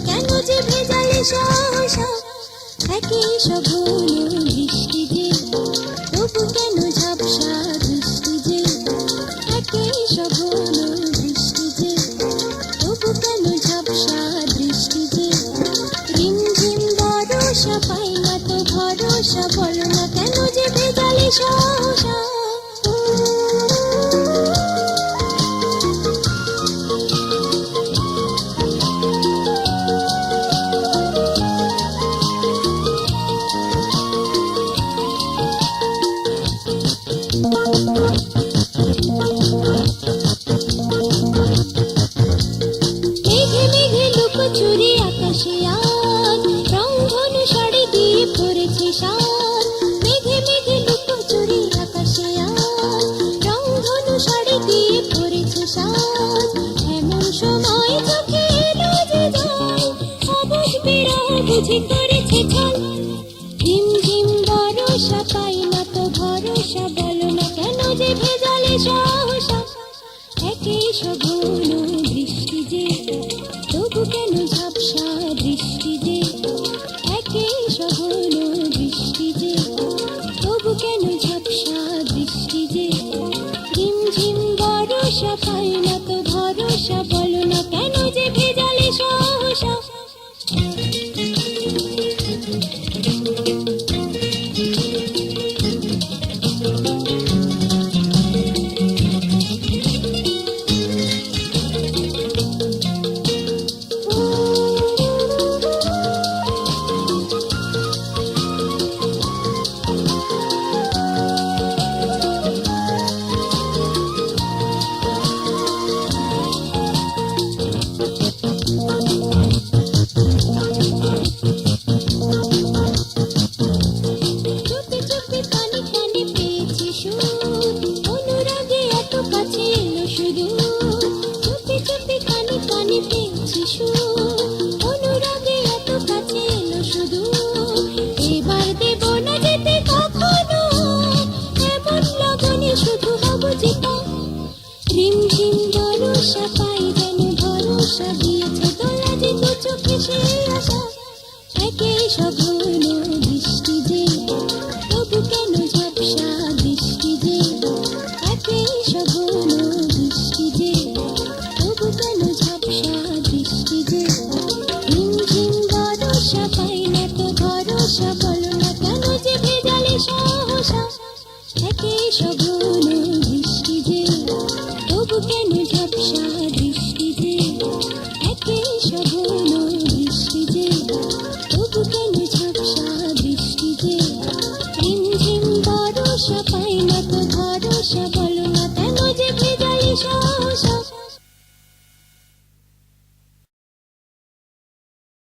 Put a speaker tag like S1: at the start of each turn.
S1: কেন যে ভেজালে সহসা একেই সব হলো বৃষ্টি যে, তবু কেন ঝাপসা বৃষ্টি যে, একেই সব হলো বৃষ্টি যে, তবু কেন ঝাপসা বৃষ্টি যে। রিমঝিম বরষা পাই না তো ভরসা, বলো না কেন যে ভেজালে সহসা। মেঘে মেঘে লুকোচুরি আকাশে আজ, রংধনু শাড়ি দিয়ে পরেছে সাজ। মেঘে মেঘে লুকোচুরি আকাশে আজ, রংধনু শাড়ি দিয়ে পরেছে সাজ। এমন সময় চোখে এলো যে জল, অবুঝ বিরহ বুঝি করেছে ছল। ঝিমঝিম বরষা পাই না তো ভরসা, বলো না কেন যে ভেজালে সহসা একেই সব হলো বৃষ্টি যে, তবু কেন ঝাপসা বৃষ্টি যে, একেই সব হলো বৃষ্টি যে, তবু কেন ঝাপসা বৃষ্টি যে। ঝিমঝিম বরষা পাই না তো ভরসা, বলো না কেন যে ভেজালে সহসা। চুপি চুপি কানে কানে পেয়েছি সুর, অনুরাগে এত কাছে এলো শুধু। চুপি চুপি কানে কানে পেয়েছি সুর, অনুরাগে এত কাছে এলো শুধু। এবার দেব না যেতে কখনো, এমন লগনে শুধু হব যেতা। রিমঝিম বরষা পাই যেন ভরসা, দিয়েছে দোলা যে দু চোখে সেই আশা একেই সব